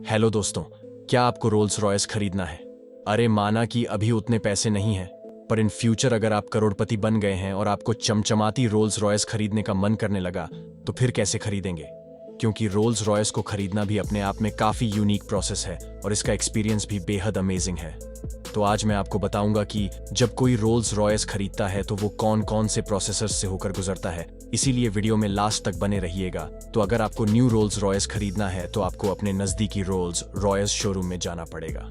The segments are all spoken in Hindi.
हेलो दोस्तों, क्या आपको रोल्स रॉयस खरीदना है? अरे माना कि अभी उतने पैसे नहीं हैं, पर इन फ्यूचर अगर आप करोड़पति बन गए हैं और आपको चमचमाती रोल्स रॉयस खरीदने का मन करने लगा, तो फिर कैसे खरीदेंगे? क्योंकि रोल्स रॉयस को खरीदना भी अपने आप में काफी यूनिक प्रोसेस है और इसका एक्सपीरियंस भी बेहद अमेजिंग है। तो आज मैं आपको बताऊंगा कि जब कोई रोल्स रॉयस खरीदता है तो वो कौन कौन से प्रोसेसर्स से होकर गुजरता है। इसीलिए वीडियो में लास्ट तक बने रहिएगा। तो अगर आपको न्यू रोल्स रॉयस खरीदना है तो आपको अपने नजदीकी रोल्स रॉयस शोरूम में जाना पड़ेगा।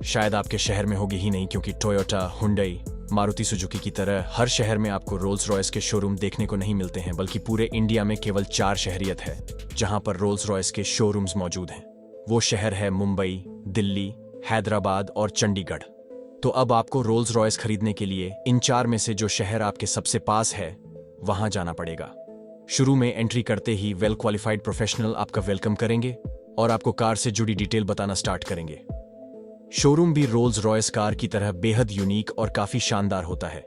शायद आपके शहर में होगी ही नहीं, क्योंकि टोयोटा, हुंडई, मारुति सुजुकी की तरह हर शहर में आपको रोल्स रॉयस के शोरूम देखने को नहीं मिलते हैं, बल्कि पूरे इंडिया में केवल 4 शहरियत है जहां पर रोल्स रॉयस के शोरूम्स मौजूद हैं। वो शहर है मुंबई, दिल्ली, हैदराबाद और चंडीगढ़। तो अब आपको रोल्स रॉयस खरीदने के लिए इन 4 में से जो शहर आपके सबसे पास है वहां जाना पड़ेगा। शुरू में एंट्री करते ही वेल क्वालिफाइड प्रोफेशनल आपका वेलकम करेंगे और आपको कार से जुड़ी डिटेल बताना स्टार्ट करेंगे। शोरूम भी रोल्स रॉयस कार की तरह बेहद यूनिक और काफी शानदार होता है।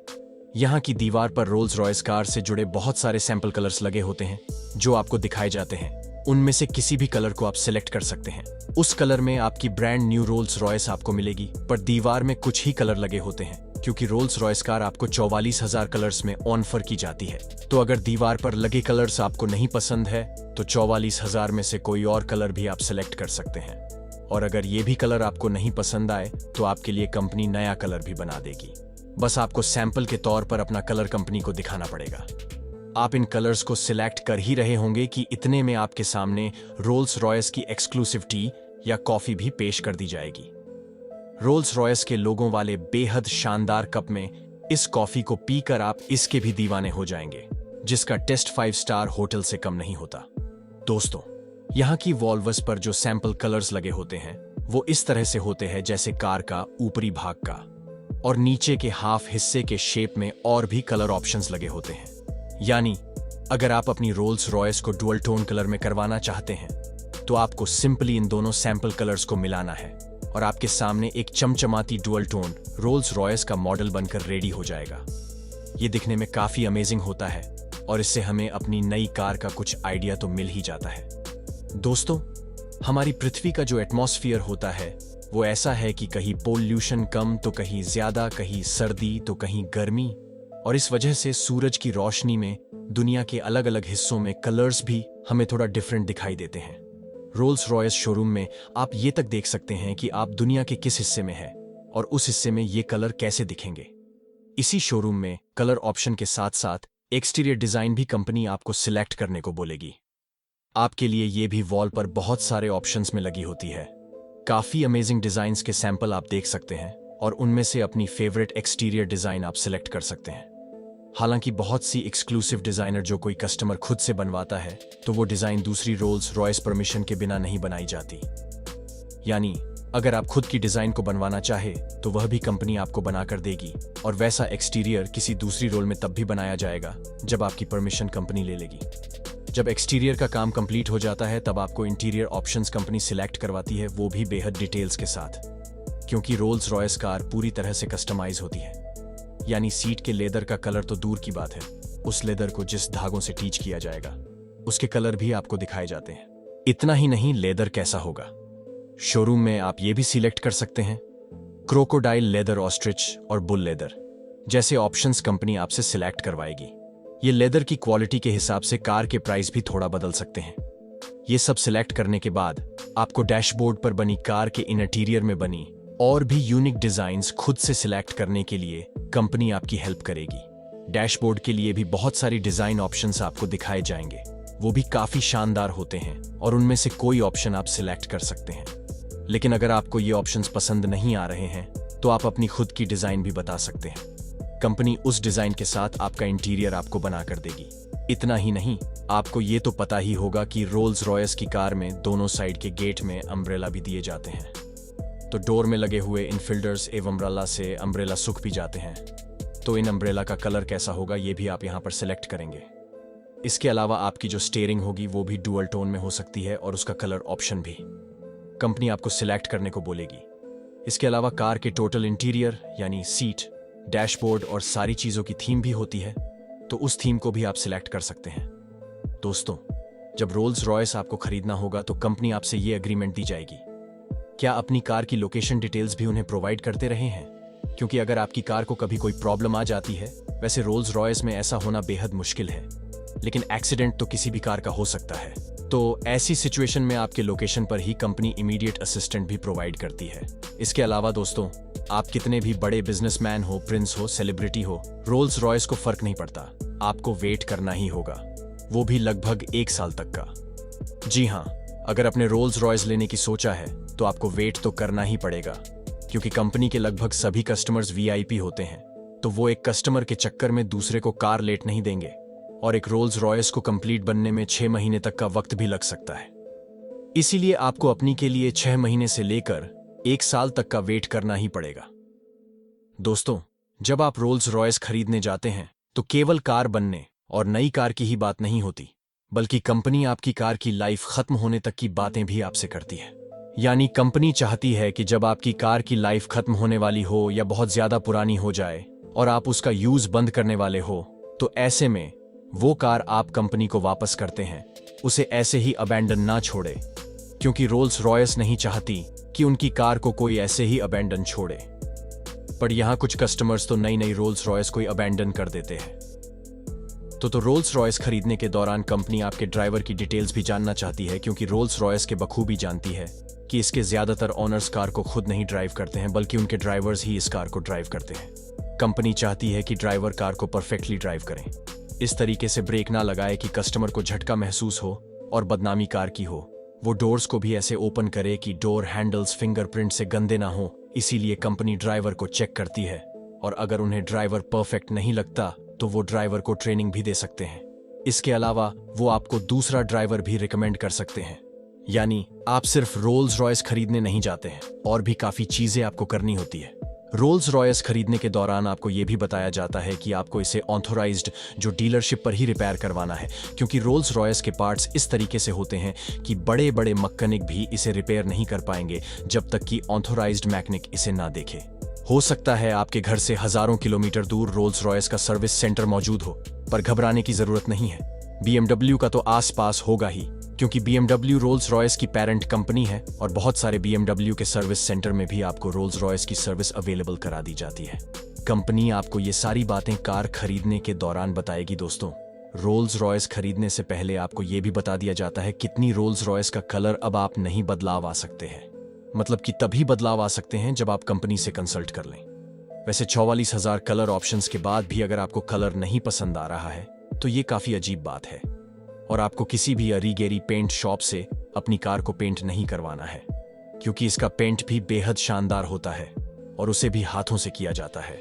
यहाँ की दीवार पर रोल्स रॉयस कार से जुड़े बहुत सारे सैंपल कलर्स लगे होते हैं जो आपको दिखाए जाते हैं। उनमें से किसी भी कलर को आप सिलेक्ट कर सकते हैं। उस कलर में आपकी ब्रांड न्यू रोल्स रॉयस आपको मिलेगी, पर दीवार में कुछ ही कलर लगे होते हैं क्योंकि रोल्स रॉयस कार आपको 44,000 कलर्स में ऑफर की जाती है। तो अगर दीवार पर लगे कलर्स आपको नहीं पसंद है तो 44,000 में से कोई और कलर भी आप सिलेक्ट कर सकते हैं। और अगर ये भी कलर आपको नहीं पसंद आए तो आपके लिए कंपनी नया कलर भी बना देगी। बस आपको सैंपल के तौर पर अपना कलर कंपनी को दिखाना पड़ेगा। आप इन कलर्स को सिलेक्ट कर ही रहे होंगे कि इतने में आपके सामने रोल्स रॉयस की एक्सक्लूसिव टी या कॉफी भी पेश कर दी जाएगी। रोल्स रॉयस के लोगों वाले बेहद शानदार कप में इस कॉफी को पीकर आप इसके भी दीवाने हो जाएंगे, जिसका टेस्ट 5 स्टार होटल से कम नहीं होता। दोस्तों, यहाँ की वॉल्वस पर जो सैंपल कलर्स लगे होते हैं वो इस तरह से होते हैं जैसे कार का ऊपरी भाग का, और नीचे के हाफ हिस्से के शेप में और भी कलर ऑप्शंस लगे होते हैं। यानी अगर आप अपनी रोल्स रॉयस को डुअल टोन कलर में करवाना चाहते हैं तो आपको सिंपली इन दोनों सैंपल कलर्स को मिलाना है और आपके सामने एक चमचमाती डुअल टोन रोल्स रॉयस का मॉडल बनकर रेडी हो जाएगा। ये दिखने में काफी अमेजिंग होता है और इससे हमें अपनी नई कार का कुछ आइडिया तो मिल ही जाता है। दोस्तों, हमारी पृथ्वी का जो एटमॉस्फेयर होता है वो ऐसा है कि कहीं पोल्यूशन कम तो कहीं ज्यादा, कहीं सर्दी तो कहीं गर्मी, और इस वजह से सूरज की रोशनी में दुनिया के अलग अलग हिस्सों में कलर्स भी हमें थोड़ा डिफरेंट दिखाई देते हैं। रोल्स रॉयस शोरूम में आप ये तक देख सकते हैं कि आप दुनिया के किस हिस्से में हैं और उस हिस्से में ये कलर कैसे दिखेंगे। इसी शोरूम में कलर ऑप्शन के साथ साथ एक्सटीरियर डिजाइन भी कंपनी आपको सिलेक्ट करने को बोलेगी। आपके लिए ये भी वॉल पर बहुत सारे ऑप्शंस में लगी होती है। काफी अमेजिंग डिजाइन्स के सैंपल आप देख सकते हैं और उनमें से अपनी फेवरेट एक्सटीरियर डिजाइन आप सिलेक्ट कर सकते हैं। हालांकि बहुत सी एक्सक्लूसिव डिजाइनर जो कोई कस्टमर खुद से बनवाता है तो वो डिजाइन दूसरी रोल्स रॉयस परमिशन के बिना नहीं बनाई जाती। यानी अगर आप खुद की डिजाइन को बनवाना चाहे तो वह भी कंपनी आपको बनाकर देगी, और वैसा एक्सटीरियर किसी दूसरी रोल में तब भी बनाया जाएगा जब आपकी परमिशन कंपनी ले लेगी। जब एक्सटीरियर का काम कंप्लीट हो जाता है तब आपको इंटीरियर ऑप्शंस कंपनी सिलेक्ट करवाती है, वो भी बेहद डिटेल्स के साथ, क्योंकि रोल्स रॉयस कार पूरी तरह से कस्टमाइज होती है। यानी सीट के लेदर का कलर तो दूर की बात है, उस लेदर को जिस धागों से टीच किया जाएगा उसके कलर भी आपको दिखाए जाते हैं। इतना ही नहीं, लेदर कैसा होगा शोरूम में आप ये भी सिलेक्ट कर सकते हैं। क्रोकोडाइल लेदर, ऑस्ट्रिच और बुल लेदर जैसे ऑप्शंस कंपनी आपसे सिलेक्ट करवाएगी। ये लेदर की क्वालिटी के हिसाब से कार के प्राइस भी थोड़ा बदल सकते हैं। ये सब सिलेक्ट करने के बाद आपको डैशबोर्ड पर बनी कार के इंटीरियर में बनी और भी यूनिक डिजाइन्स खुद से सिलेक्ट करने के लिए कंपनी आपकी हेल्प करेगी। डैशबोर्ड के लिए भी बहुत सारी डिजाइन ऑप्शंस आपको दिखाए जाएंगे, वो भी काफी शानदार होते हैं और उनमें से कोई ऑप्शन आप सिलेक्ट कर सकते हैं। लेकिन अगर आपको ये ऑप्शंस पसंद नहीं आ रहे हैं तो आप अपनी खुद की डिजाइन भी बता सकते हैं। कंपनी उस डिजाइन के साथ आपका इंटीरियर आपको बनाकर देगी। इतना ही नहीं, आपको ये तो पता ही होगा कि रोल्स रॉयस की कार में दोनों साइड के गेट में अम्ब्रेला भी दिए जाते हैं। तो डोर में लगे हुए इनफिल्डर्स एवं अम्ब्रेला से अम्ब्रेला सूख भी जाते हैं। तो इन अम्ब्रेला का कलर कैसा होगा ये भी आप यहाँ पर सिलेक्ट करेंगे। इसके अलावा आपकी जो स्टीयरिंग होगी वो भी डुअल टोन में हो सकती है और उसका कलर ऑप्शन भी कंपनी आपको सिलेक्ट करने को बोलेगी। इसके अलावा कार के टोटल इंटीरियर यानी सीट, डैशबोर्ड और सारी चीजों की थीम भी होती है, तो उस थीम को भी आप सिलेक्ट कर सकते हैं। दोस्तों, जब रोल्स रॉयस आपको खरीदना होगा तो कंपनी आपसे ये एग्रीमेंट दी जाएगी क्या अपनी कार की लोकेशन डिटेल्स भी उन्हें प्रोवाइड करते रहे हैं? क्योंकि अगर आपकी कार को कभी कोई प्रॉब्लम आ जाती है, वैसे रोल्स रॉयस में ऐसा होना बेहद मुश्किल है, लेकिन एक्सीडेंट तो किसी भी कार का हो सकता है। तो ऐसी सिचुएशन में आपके लोकेशन पर ही कंपनी इमीडिएट असिस्टेंट भी प्रोवाइड करती है। इसके अलावा दोस्तों, आप कितने भी बड़े बिजनेसमैन हो, प्रिंस हो, सेलिब्रिटी हो, रोल्स रॉयस को फर्क नहीं पड़ता, आपको वेट करना ही होगा, वो भी लगभग 1 साल तक का। जी हाँ, अगर आपने रोल्स रॉयस लेने की सोचा है तो आपको वेट तो करना ही पड़ेगा, क्योंकि कंपनी के लगभग सभी कस्टमर्स वीआईपी होते हैं, तो वो एक कस्टमर के चक्कर में दूसरे को कार लेट नहीं देंगे, और एक रोल्स रॉयस को कंप्लीट बनने में 6 महीने तक का वक्त भी लग सकता है। इसीलिए आपको अपनी के लिए 6 महीने से लेकर 1 साल तक का वेट करना ही पड़ेगा। दोस्तों, जब आप रोल्स रॉयस खरीदने जाते हैं तो केवल कार बनने और नई कार की ही बात नहीं होती, बल्कि कंपनी आपकी कार की लाइफ खत्म होने तक की बातें भी आपसे करती है। यानी कंपनी चाहती है कि जब आपकी कार की लाइफ खत्म होने वाली हो या बहुत ज्यादा पुरानी हो जाए और आप उसका यूज बंद करने वाले हो, तो ऐसे में वो कार आप कंपनी को वापस करते हैं, उसे ऐसे ही अबैंडन ना छोड़े, क्योंकि रोल्स रॉयस नहीं चाहती कि उनकी कार को कोई ऐसे ही अबैंडन छोड़े। पर यहां कुछ कस्टमर्स तो नई नई रोल्स रॉयस को अबैंडन कर देते हैं। तो रोल्स रॉयस खरीदने के दौरान कंपनी आपके ड्राइवर की डिटेल्स भी जानना चाहती है, क्योंकि रोल्स रॉयस के बखूबी जानती है कि इसके ज्यादातर ओनर्स कार को खुद नहीं ड्राइव करते हैं, बल्कि उनके ड्राइवर्स ही इस कार को ड्राइव करते हैं। कंपनी चाहती है कि ड्राइवर कार को परफेक्टली ड्राइव करें, इस तरीके से ब्रेक ना लगाए कि कस्टमर को झटका महसूस हो और बदनामी कार की हो। वो डोर्स को भी ऐसे ओपन करे कि डोर हैंडल्स फिंगरप्रिंट से गंदे ना हो। इसीलिए कंपनी ड्राइवर को चेक करती है, और अगर उन्हें ड्राइवर परफेक्ट नहीं लगता तो वो ड्राइवर को ट्रेनिंग भी दे सकते हैं। इसके अलावा वो आपको दूसरा ड्राइवर भी रिकमेंड कर सकते हैं। यानी आप सिर्फ रोल्स रॉयस खरीदने नहीं जाते हैं, और भी काफी चीजें आपको करनी होती है। रोल्स रॉयस खरीदने के दौरान आपको यह भी बताया जाता है कि आपको इसे ऑथोराइज्ड जो डीलरशिप पर ही रिपेयर करवाना है, क्योंकि रोल्स रॉयस के पार्ट्स इस तरीके से होते हैं कि बड़े बड़े मैकेनिक भी इसे रिपेयर नहीं कर पाएंगे जब तक कि ऑथोराइज्ड मैकेनिक इसे ना देखे। हो सकता है आपके घर से हजारों किलोमीटर दूर रोल्स रॉयस का सर्विस सेंटर मौजूद हो, पर घबराने की जरूरत नहीं है। BMW का तो आसपास होगा ही, क्योंकि BMW रोल्स रॉयस की पेरेंट कंपनी है, और बहुत सारे BMW के सर्विस सेंटर में भी आपको रोल्स रॉयस की सर्विस अवेलेबल करा दी जाती है। कंपनी आपको ये सारी बातें कार खरीदने के दौरान बताएगी। दोस्तों, रोल्स रॉयस खरीदने से पहले आपको ये भी बता दिया जाता है कितनी रोल्स रॉयस का कलर अब आप नहीं बदलाव आ सकते हैं, मतलब कि तभी बदलाव आ सकते हैं जब आप कंपनी से कंसल्ट कर लें। वैसे 44,000 कलर ऑप्शंस के बाद भी अगर आपको कलर नहीं पसंद आ रहा है तो ये काफी अजीब बात है, और आपको किसी भी अरी गेरी पेंट शॉप से अपनी कार को पेंट नहीं करवाना है, क्योंकि इसका पेंट भी बेहद शानदार होता है और उसे भी हाथों से किया जाता है।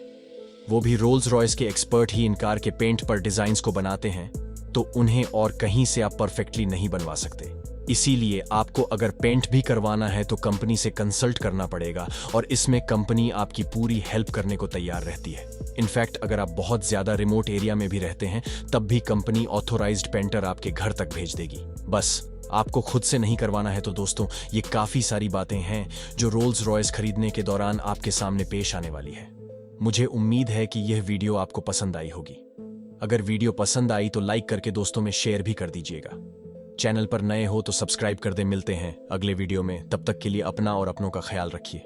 वो भी रोल्स रॉयस के एक्सपर्ट ही इन कार के पेंट पर डिजाइन्स को बनाते हैं, तो उन्हें और कहीं से आप परफेक्टली नहीं बनवा सकते। इसीलिए आपको अगर पेंट भी करवाना है तो कंपनी से कंसल्ट करना पड़ेगा, और इसमें कंपनी आपकी पूरी हेल्प करने को तैयार रहती है। इनफैक्ट अगर आप बहुत ज्यादा रिमोट एरिया में भी रहते हैं तब भी कंपनी ऑथोराइज्ड पेंटर आपके घर तक भेज देगी। बस आपको खुद से नहीं करवाना है। तो दोस्तों, ये काफी सारी बातें हैं जो रोल्स रॉयस खरीदने के दौरान आपके सामने पेश आने वाली है। मुझे उम्मीद है कि यह वीडियो आपको पसंद आई होगी। अगर वीडियो पसंद आई तो लाइक करके दोस्तों में शेयर भी कर दीजिएगा। चैनल पर नए हो तो सब्सक्राइब कर दे। मिलते हैं अगले वीडियो में, तब तक के लिए अपना और अपनों का ख्याल रखिए।